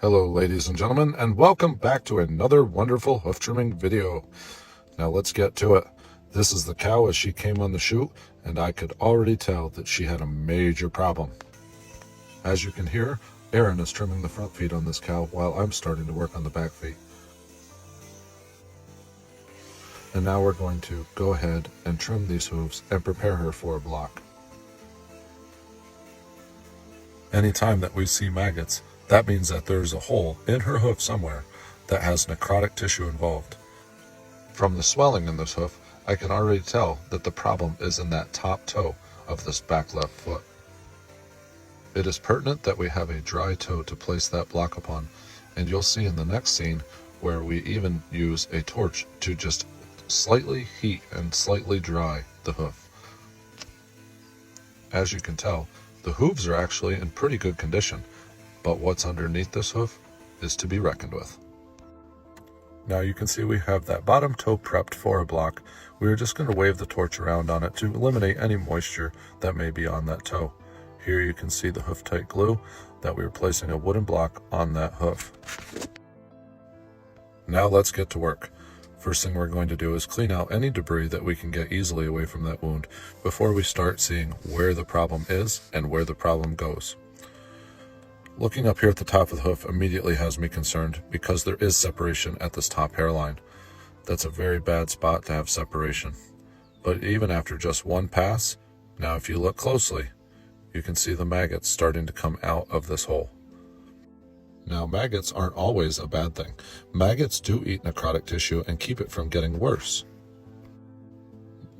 Hello ladies and gentlemen, and welcome back to another wonderful hoof trimming video. Now let's get to it. This is the cow as she came on the chute, and I could already tell that she had a major problem. As you can hear, Aaron is trimming the front feet on this cow while I'm starting to work on the back feet. And now we're going to go ahead and trim these hooves and prepare her for a block. Anytime that we see maggots, that means that there's a hole in her hoof somewhere that has necrotic tissue involved. From the swelling in this hoof, I can already tell that the problem is in that top toe of this back left foot. It is pertinent that we have a dry toe to place that block upon, and you'll see in the next scene where we even use a torch to just slightly heat and slightly dry the hoof. As you can tell, the hooves are actually in pretty good condition, but what's underneath this hoof is to be reckoned with. Now you can see we have that bottom toe prepped for a block. We're just going to wave the torch around on it to eliminate any moisture that may be on that toe. Here you can see the hoof tight glue that we're placing a wooden block on that hoof. Now let's get to work. First thing we're going to do is clean out any debris that we can get easily away from that wound before we start seeing where the problem is and where the problem goes. Looking up here at the top of the hoof immediately has me concerned because there is separation at this top hairline. That's a very bad spot to have separation. But even after just one pass, now if you look closely, you can see the maggots starting to come out of this hole. Now maggots aren't always a bad thing. Maggots do eat necrotic tissue and keep it from getting worse.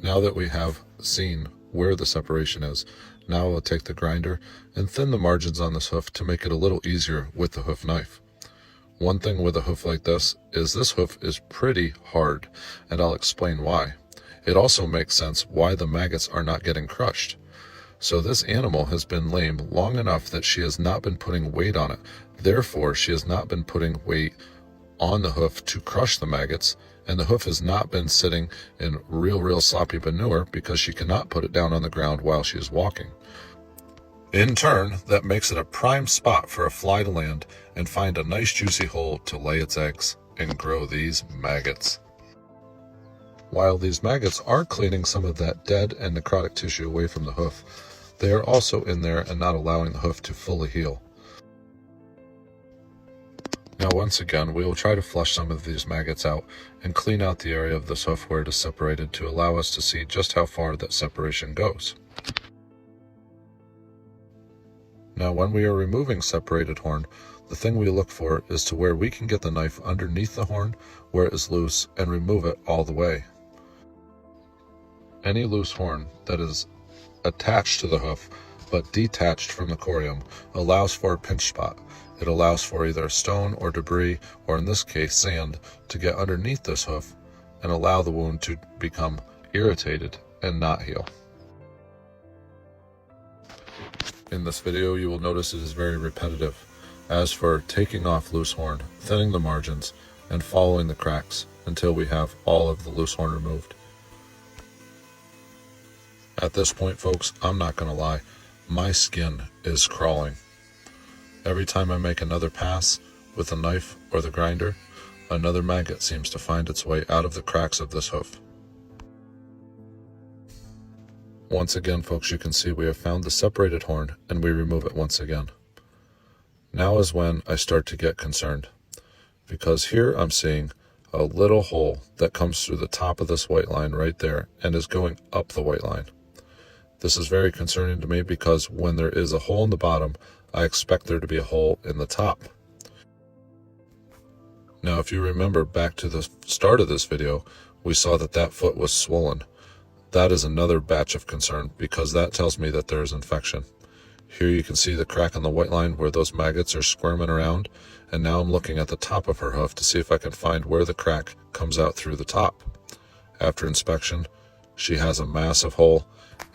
Now that we have seen where the separation is, now I'll take the grinder and thin the margins on this hoof to make it a little easier with the hoof knife. One thing with a hoof like this hoof is pretty hard, and I'll explain why. It also makes sense why the maggots are not getting crushed. So this animal has been lame long enough that she has not been putting weight on it. Therefore, she has not been putting weight on the hoof to crush the maggots, and the hoof has not been sitting in real sloppy manure because she cannot put it down on the ground while she is walking. In turn, that makes it a prime spot for a fly to land and find a nice juicy hole to lay its eggs and grow these maggots. While these maggots are cleaning some of that dead and necrotic tissue away from the hoof, they are also in there and not allowing the hoof to fully heal. Now once again, we will try to flush some of these maggots out and clean out the area of this hoof where it is separated to allow us to see just how far that separation goes. Now when we are removing separated horn, the thing we look for is to where we can get the knife underneath the horn where it is loose and remove it all the way. Any loose horn that is attached to the hoof but detached from the corium allows for a pinch spot. It allows for either a stone or debris, or in this case sand, to get underneath this hoof and allow the wound to become irritated and not heal. In this video you will notice it is very repetitive. As for taking off loose horn, thinning the margins, and following the cracks until we have all of the loose horn removed. At this point, folks, I'm not going to lie, my skin is crawling. Every time I make another pass with the knife or the grinder, another maggot seems to find its way out of the cracks of this hoof. Once again, folks, you can see we have found the separated horn and we remove it once again. Now is when I start to get concerned, because here I'm seeing a little hole that comes through the top of this white line right there and is going up the white line. This is very concerning to me because when there is a hole in the bottom, I expect there to be a hole in the top. Now, if you remember back to the start of this video, we saw that that foot was swollen. That is another batch of concern because that tells me that there is infection. Here you can see the crack on the white line where those maggots are squirming around, and now I'm looking at the top of her hoof to see if I can find where the crack comes out through the top. After inspection, she has a massive hole,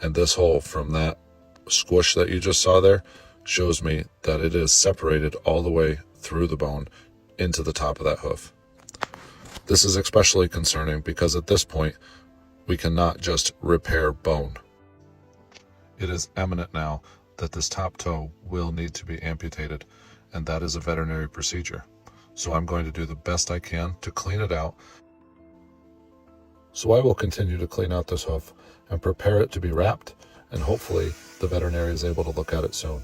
and this hole from that squish that you just saw there shows me that it is separated all the way through the bone into the top of that hoof. This is especially concerning because at this point, we cannot just repair bone. It is eminent now that this top toe will need to be amputated, and that is a veterinary procedure. So I'm going to do the best I can to clean it out. So I will continue to clean out this hoof and prepare it to be wrapped, and hopefully the veterinary is able to look at it soon.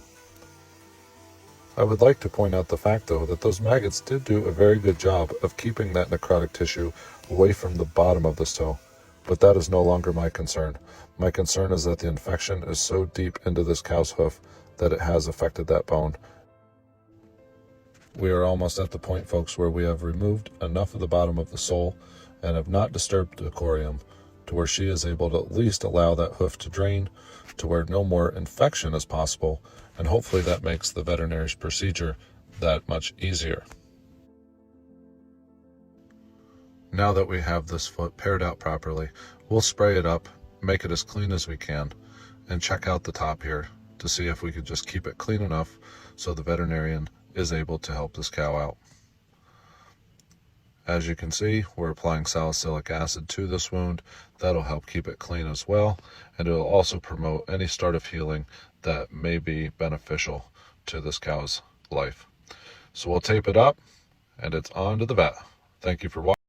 I would like to point out the fact, though, that those maggots did do a very good job of keeping that necrotic tissue away from the bottom of this toe, but that is no longer my concern. My concern is that the infection is so deep into this cow's hoof that it has affected that bone. We are almost at the point, folks, where we have removed enough of the bottom of the sole and have not disturbed the corium to where she is able to at least allow that hoof to drain to where no more infection is possible, and hopefully that makes the veterinary's procedure that much easier. Now that we have this foot paired out properly, we'll spray it up, make it as clean as we can, and check out the top here to see if we could just keep it clean enough so the veterinarian is able to help this cow out. As you can see, we're applying salicylic acid to this wound. That'll help keep it clean as well, and it'll also promote any start of healing that may be beneficial to this cow's life. So we'll tape it up, and it's on to the vet. Thank you for watching.